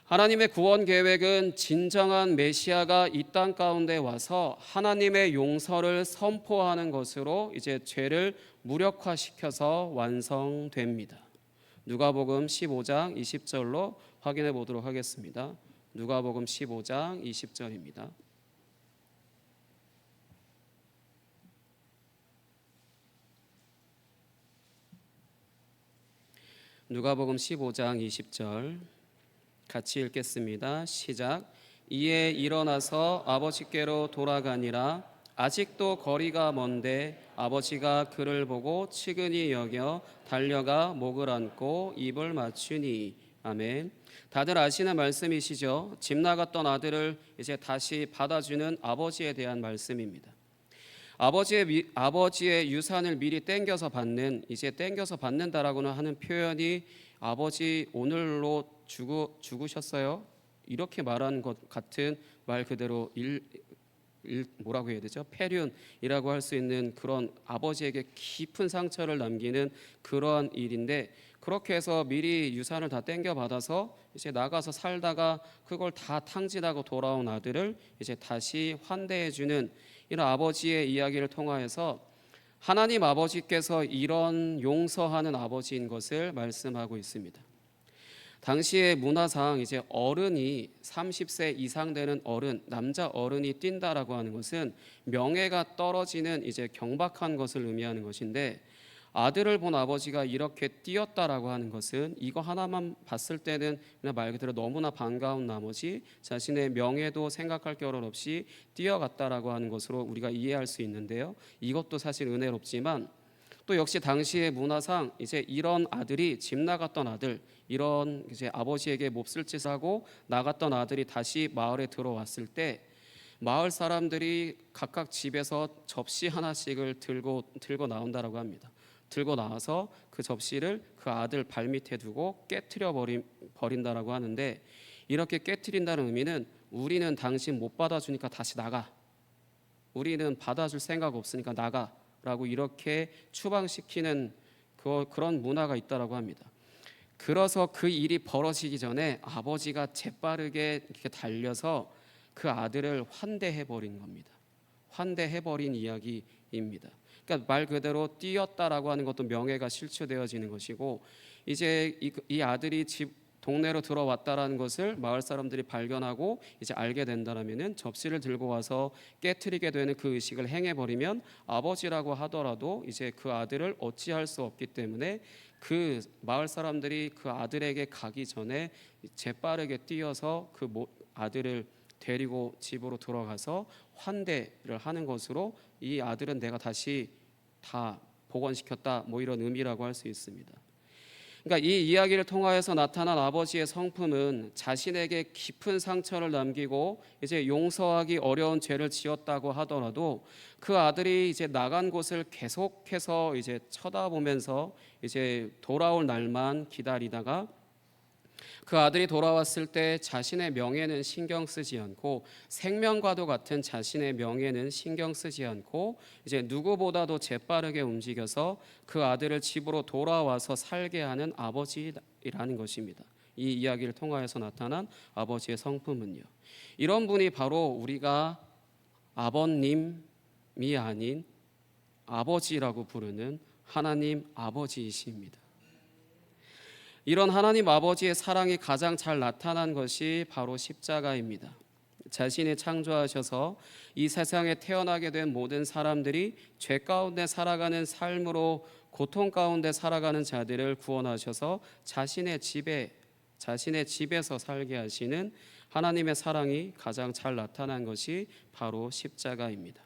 하나님의 구원 계획은 진정한 메시아가 이 땅 가운데 와서 하나님의 용서를 선포하는 것으로 이제 죄를 무력화시켜서 완성됩니다. 누가복음 15장 20절로 확인해 보도록 하겠습니다. 누가복음 15장 20절입니다. 누가복음 15장 20절 같이 읽겠습니다. 시작. 이에 일어나서 아버지께로 돌아가니라. 아직도 거리가 먼데 아버지가 그를 보고 측은히 여겨 달려가 목을 안고 입을 맞추니. 아멘. 다들 아시는 말씀이시죠? 집 나갔던 아들을 이제 다시 받아주는 아버지에 대한 말씀입니다. 아버지의 유산을 미리 땡겨서 받는, 이제 땡겨서 받는다라고는 하는 표현이 아버지 오늘로 죽으셨어요? 이렇게 말하는 것 같은 말 그대로 뭐라고 해야 되죠? 폐륜이라고 할 수 있는 그런 아버지에게 깊은 상처를 남기는 그러한 일인데, 그렇게 해서 미리 유산을 다 땡겨 받아서 이제 나가서 살다가 그걸 다 탕진하고 돌아온 아들을 이제 다시 환대해 주는 이런 아버지의 이야기를 통하여서 하나님 아버지께서 이런 용서하는 아버지인 것을 말씀하고 있습니다. 당시의 문화상 이제 어른이 30세 이상 되는 어른, 남자 어른이 뛴다라고 하는 것은 명예가 떨어지는 이제 경박한 것을 의미하는 것인데, 아들을 본 아버지가 이렇게 뛰었다라고 하는 것은 이거 하나만 봤을 때는 그냥 말 그대로 너무나 반가운 나머지 자신의 명예도 생각할 겨를 없이 뛰어갔다라고 하는 것으로 우리가 이해할 수 있는데요. 이것도 사실 은혜롭지만 또 역시 당시의 문화상 이제 이런 아들이 집 나갔던 아들, 이런 이제 아버지에게 몹쓸 짓을 하고 나갔던 아들이 다시 마을에 들어왔을 때 마을 사람들이 각각 집에서 접시 하나씩을 들고 나온다라고 합니다. 들고 나와서 그 접시를 그 아들 발밑에 두고 깨트려 버린다라고 하는데, 이렇게 깨트린다는 의미는 우리는 당신 못 받아주니까 다시 나가, 우리는 받아줄 생각 없으니까 나가라고 이렇게 추방시키는 그런 문화가 있다라고 합니다. 그래서 그 일이 벌어지기 전에 아버지가 재빠르게 이렇게 달려서 그 아들을 환대해 버린 겁니다. 환대해 버린 이야기입니다. 그러니까 말 그대로 뛰었다라고 하는 것도 명예가 실추되어지는 것이고, 이제 이 아들이 집 동네로 들어왔다라는 것을 마을 사람들이 발견하고 이제 알게 된다라면은 접시를 들고 와서 깨트리게 되는 그 의식을 행해 버리면 아버지라고 하더라도 이제 그 아들을 어찌할 수 없기 때문에 그 마을 사람들이 그 아들에게 가기 전에 재빠르게 뛰어서 그 아들을 데리고 집으로 들어가서 환대를 하는 것으로 이 아들은 내가 다시 다 복원시켰다, 뭐 이런 의미라고 할 수 있습니다. 그러니까 이 이야기를 통하여서 나타난 아버지의 성품은 자신에게 깊은 상처를 남기고 이제 용서하기 어려운 죄를 지었다고 하더라도 그 아들이 이제 나간 곳을 계속해서 이제 쳐다보면서 이제 돌아올 날만 기다리다가 그 아들이 돌아왔을 때 자신의 명예는 신경 쓰지 않고, 생명과도 같은 자신의 명예는 신경 쓰지 않고 이제 누구보다도 재빠르게 움직여서 그 아들을 집으로 돌아와서 살게 하는 아버지라는 것입니다. 이 이야기를 통하여서 나타난 아버지의 성품은요, 이런 분이 바로 우리가 아버님이 아닌 아버지라고 부르는 하나님 아버지이십니다. 이런 하나님 아버지의 사랑이 가장 잘 나타난 것이 바로 십자가입니다. 자신이 창조하셔서 이 세상에 태어나게 된 모든 사람들이 죄 가운데 살아가는 삶으로 고통 가운데 살아가는 자들을 구원하셔서 자신의 집에서 살게 하시는 하나님의 사랑이 가장 잘 나타난 것이 바로 십자가입니다.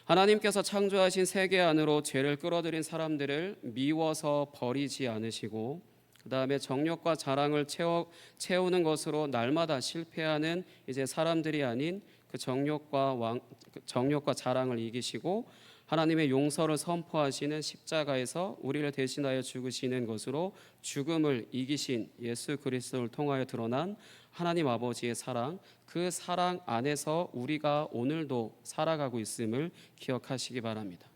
하나님께서 창조하신 세계 안으로 죄를 끌어들인 사람들을 미워서 버리지 않으시고, 그 다음에 정욕과 자랑을 채우는 것으로 날마다 실패하는 이제 사람들이 아닌 그 정욕과 자랑을 이기시고 하나님의 용서를 선포하시는 십자가에서 우리를 대신하여 죽으시는 것으로 죽음을 이기신 예수 그리스도를 통하여 드러난 하나님 아버지의 사랑, 그 사랑 안에서 우리가 오늘도 살아가고 있음을 기억하시기 바랍니다.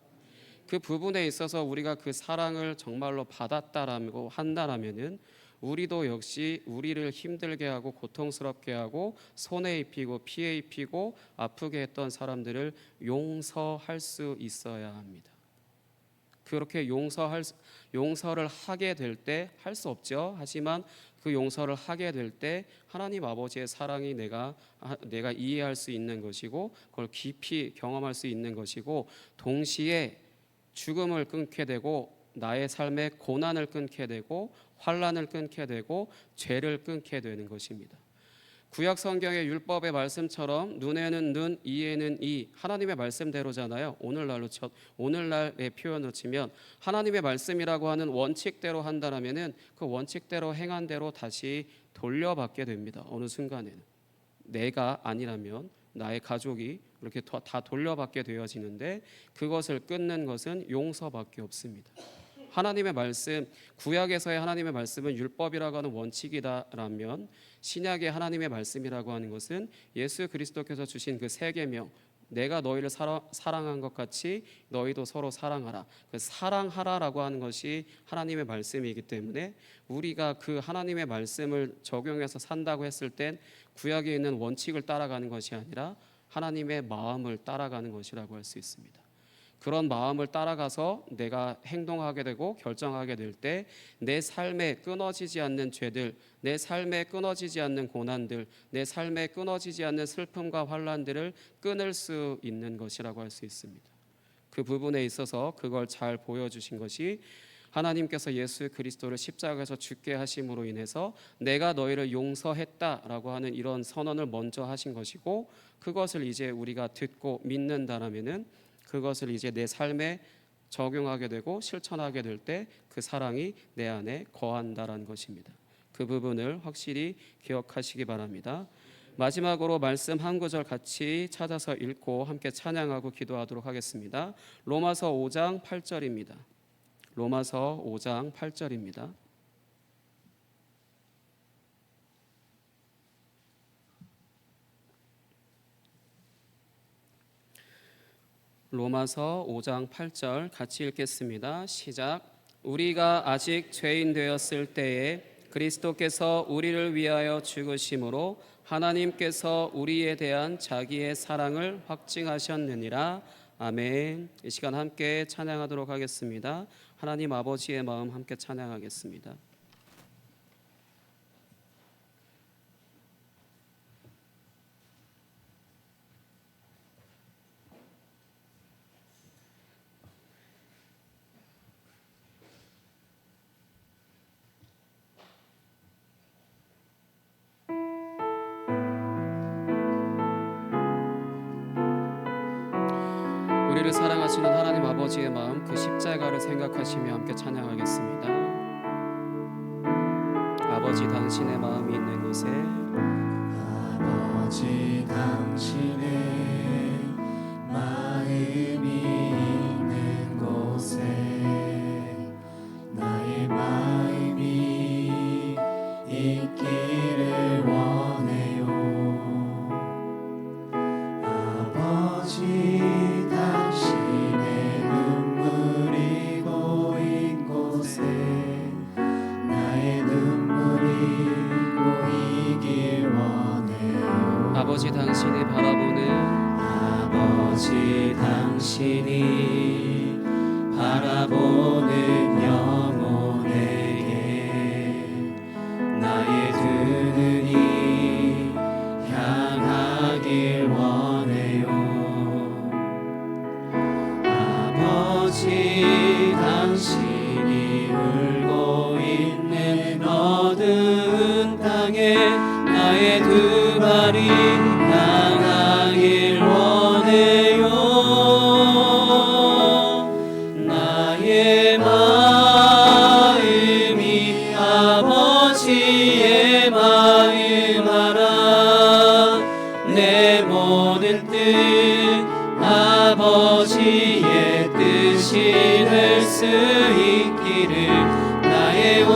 그 부분에 있어서 우리가 그 사랑을 정말로 받았다라고 한다라면은 우리도 역시 우리를 힘들게 하고 고통스럽게 하고 손해 입히고 피해 입히고 아프게 했던 사람들을 용서할 수 있어야 합니다. 그렇게 용서를 하게 될 때, 할 수 없죠. 하지만 그 용서를 하게 될 때 하나님 아버지의 사랑이 내가 이해할 수 있는 것이고, 그걸 깊이 경험할 수 있는 것이고, 동시에 죽음을 끊게 되고 나의 삶의 고난을 끊게 되고 환난을 끊게 되고 죄를 끊게 되는 것입니다. 구약 성경의 율법의 말씀처럼 눈에는 눈, 이에는 이, 하나님의 말씀대로잖아요. 오늘날의 표현으로 치면 하나님의 말씀이라고 하는 원칙대로 한다라면은 그 원칙대로 행한 대로 다시 돌려받게 됩니다. 어느 순간에는 내가 아니라면 나의 가족이 이렇게 다 돌려받게 되어지는데, 그것을 끊는 것은 용서밖에 없습니다. 하나님의 말씀, 구약에서의 하나님의 말씀은 율법이라고 하는 원칙이다라면 신약의 하나님의 말씀이라고 하는 것은 예수 그리스도께서 주신 그 세 계명, 내가 너희를 사랑한 것 같이 너희도 서로 사랑하라, 그 사랑하라라고 하는 것이 하나님의 말씀이기 때문에 우리가 그 하나님의 말씀을 적용해서 산다고 했을 땐 구약에 있는 원칙을 따라가는 것이 아니라 하나님의 마음을 따라가는 것이라고 할 수 있습니다. 그런 마음을 따라가서 내가 행동하게 되고 결정하게 될 때 내 삶에 끊어지지 않는 죄들, 내 삶에 끊어지지 않는 고난들, 내 삶에 끊어지지 않는 슬픔과 환난들을 끊을 수 있는 것이라고 할 수 있습니다. 그 부분에 있어서 그걸 잘 보여주신 것이 하나님께서 예수 그리스도를 십자가에서 죽게 하심으로 인해서 내가 너희를 용서했다라고 하는 이런 선언을 먼저 하신 것이고, 그것을 이제 우리가 듣고 믿는다라면은 그것을 이제 내 삶에 적용하게 되고 실천하게 될 때 그 사랑이 내 안에 거한다라는 것입니다. 그 부분을 확실히 기억하시기 바랍니다. 마지막으로 말씀 한 구절 같이 찾아서 읽고 함께 찬양하고 기도하도록 하겠습니다. 로마서 5장 8절입니다. 로마서 5장 8절입니다. 로마서 5장 8절 같이 읽겠습니다. 시작. 우리가 아직 죄인 되었을 때에 그리스도께서 우리를 위하여 죽으심으로 하나님께서 우리에 대한 자기의 사랑을 확증하셨느니라. 아멘. 이 시간 함께 찬양하도록 하겠습니다. 하나님 아버지의 마음 함께 찬양하겠습니다. 우리를 사랑하시는 하나님 아버지의 마음, 그 십자가를 생각하시며 함께 찬양하겠습니다. 아버지 당신의 마음이 있는 곳에, 아버지 당신의 마음이 있는 곳에 나의 마음이 있기를 원해요. 아버지 당신의 눈물이 고인 곳에 나의 눈물이 고이길 원해요. 아버지 당신이 바라보는, 아버지 당신이 바라보는 영혼에게 나의 두 눈이 향하길 원해요. 아버지 당신이 울고 있는 어두운 땅에 나의 두 발이 향하길 원해요. 나의 마음이 아버지의 마음 알아. 내 모든 뜻 아버지의 뜻이 될 수 있기를 나의 온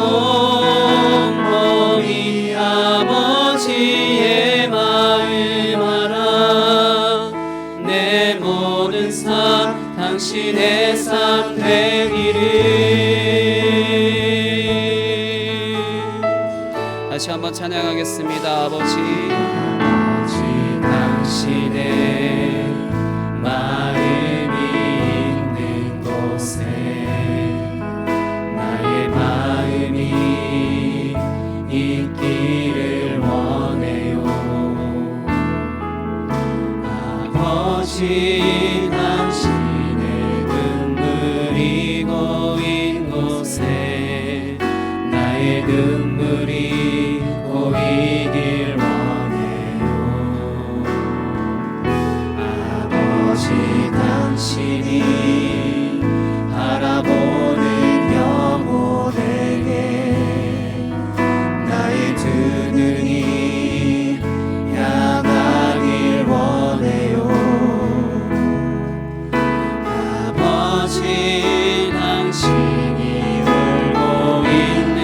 몸이 아버지의 마음 알아. 내 모든 삶 당신의 삶 되기를. 다시 한번 찬양하겠습니다. 아버지 당신의 마음이 있는 곳에 나의 마음이 있기를 원해요. 아버지 당신의 눈물이 고인 곳에 나의 눈물이 고이길 원해요. 아버지 당신이 바라보는 영혼에게 나의 두 눈이 향하길 원해요. 아버지 당신이 울고 있는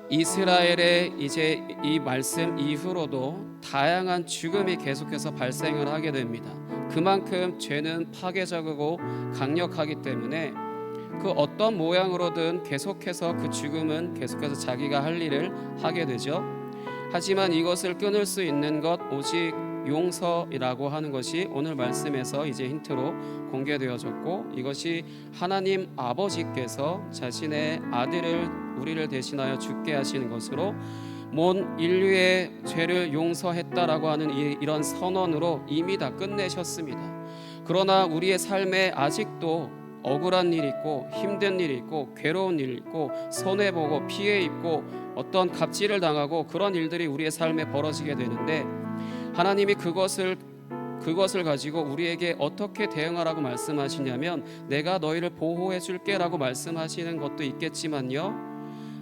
이스라엘의 이제 이 말씀 이후로도 다양한 죽음이 계속해서 발생을 하게 됩니다. 그만큼 죄는 파괴적이고 강력하기 때문에 그 어떤 모양으로든 계속해서 그 죽음은 계속해서 자기가 할 일을 하게 되죠. 하지만 이것을 끊을 수 있는 것 오직 용서이라고 하는 것이 오늘 말씀에서 이제 힌트로 공개되어졌고, 이것이 하나님 아버지께서 자신의 아들을 우리를 대신하여 죽게 하시는 것으로 온 인류의 죄를 용서했다라고 하는 이런 선언으로 이미 다 끝내셨습니다. 그러나 우리의 삶에 아직도 억울한 일이 있고 힘든 일이 있고 괴로운 일이 있고 손해보고 피해 입고 어떤 갑질을 당하고 그런 일들이 우리의 삶에 벌어지게 되는데, 하나님이 그것을 가지고 우리에게 어떻게 대응하라고 말씀하시냐면, 내가 너희를 보호해 줄게 라고 말씀하시는 것도 있겠지만요,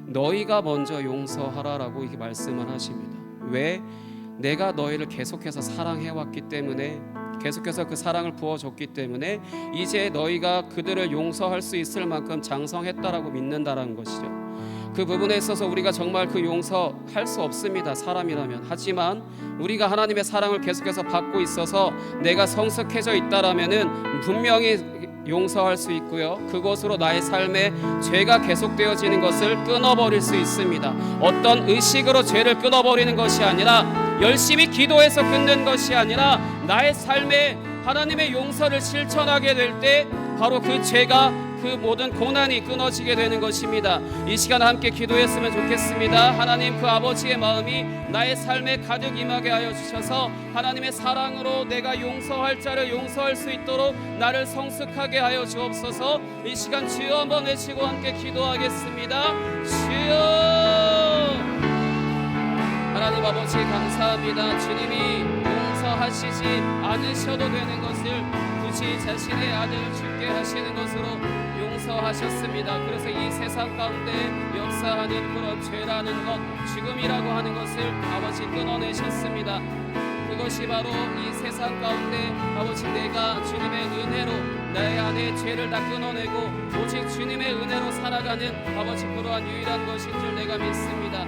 너희가 먼저 용서하라라고 이렇게 말씀을 하십니다. 왜? 내가 너희를 계속해서 사랑해왔기 때문에, 계속해서 그 사랑을 부어줬기 때문에 이제 너희가 그들을 용서할 수 있을 만큼 장성했다라고 믿는다라는 것이죠. 그 부분에 있어서 우리가 정말 그 용서할 수 없습니다, 사람이라면. 하지만 우리가 하나님의 사랑을 계속해서 받고 있어서 내가 성숙해져 있다라면은 분명히 용서할 수 있고요, 그것으로 나의 삶에 죄가 계속되어지는 것을 끊어버릴 수 있습니다. 어떤 의식으로 죄를 끊어버리는 것이 아니라, 열심히 기도해서 끊는 것이 아니라, 나의 삶에 하나님의 용서를 실천하게 될 때 바로 그 죄가, 그 모든 고난이 끊어지게 되는 것입니다. 이 시간 함께 기도했으면 좋겠습니다. 하나님, 그 아버지의 마음이 나의 삶에 가득 임하게 하여 주셔서 하나님의 사랑으로 내가 용서할 자를 용서할 수 있도록 나를 성숙하게 하여 주옵소서. 이 시간 주여 한번 외치고 함께 기도하겠습니다. 주여. 하나님 아버지 감사합니다. 주님이 용서하시지 않으셔도 되는 것을 굳이 자신의 아들을 죽게 하시는 것으로 용서하셨습니다. 그래서 이 세상 가운데 역사하는 그런 죄라는 것, 죽음이라고 하는 것을 아버지 끊어내셨습니다. 그것이 바로 이 세상 가운데 아버지 내가 주님의 은혜로 나의 안에 죄를 다 끊어내고 오직 주님의 은혜로 살아가는 아버지 그러한 유일한 것인 줄 내가 믿습니다.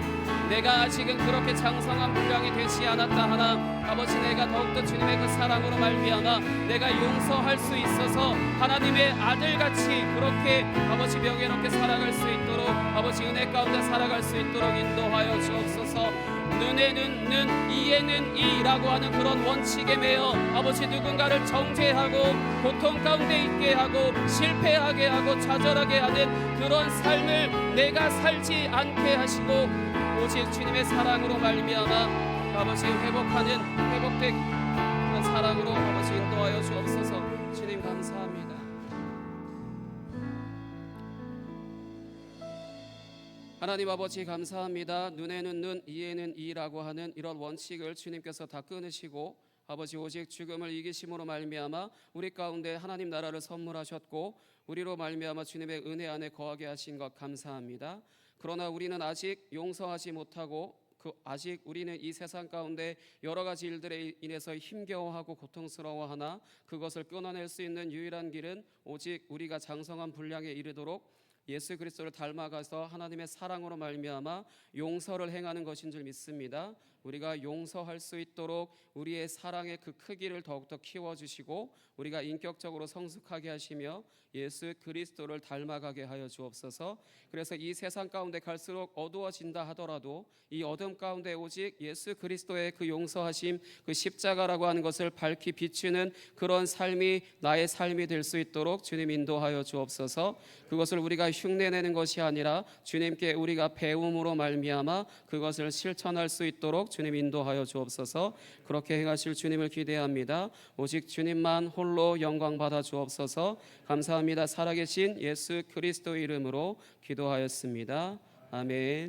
내가 아직은 그렇게 장성한 분량이 되지 않았다 하나 아버지 내가 더욱더 주님의 그 사랑으로 말미암아 내가 용서할 수 있어서 하나님의 아들같이 그렇게 아버지 명예롭게 살아갈 수 있도록 아버지 은혜 가운데 살아갈 수 있도록 인도하여 주옵소서. 눈에는 눈, 이에는 이라고 하는 그런 원칙에 매여 아버지 누군가를 정죄하고 고통 가운데 있게 하고 실패하게 하고 좌절하게 하는 그런 삶을 내가 살지 않게 하시고 오직 주님의 사랑으로 말미암아 아버지 회복된 그런 사랑으로 아버지 인도하여 주옵소서. 주님 감사합니다. 하나님 아버지 감사합니다. 눈에는 눈, 이에는 이라고 하는 이런 원칙을 주님께서 다 끊으시고 아버지 오직 죽음을 이기심으로 말미암아 우리 가운데 하나님 나라를 선물하셨고 우리로 말미암아 주님의 은혜 안에 거하게 하신 것 감사합니다. 그러나 우리는 아직 용서하지 못하고 아직 우리는 이 세상 가운데 여러 가지 일들에 인해서 힘겨워하고 고통스러워하나 그것을 끊어낼 수 있는 유일한 길은 오직 우리가 장성한 분량에 이르도록 예수 그리스도를 닮아가서 하나님의 사랑으로 말미암아 용서를 행하는 것인 줄 믿습니다. 우리가 용서할 수 있도록 우리의 사랑의 그 크기를 더욱더 키워주시고 우리가 인격적으로 성숙하게 하시며 예수 그리스도를 닮아가게 하여 주옵소서. 그래서 이 세상 가운데 갈수록 어두워진다 하더라도 이 어둠 가운데 오직 예수 그리스도의 그 용서하심, 그 십자가라고 하는 것을 밝히 비추는 그런 삶이 나의 삶이 될 수 있도록 주님 인도하여 주옵소서. 그것을 우리가 흉내내는 것이 아니라 주님께 우리가 배움으로 말미암아 그것을 실천할 수 있도록 주님 인도하여 주옵소서. 그렇게 행하실 주님을 기대합니다. 오직 주님만 홀로 영광 받아 주옵소서. 감사합니다. 살아계신 예수 그리스도 이름으로 기도하였습니다. 아멘.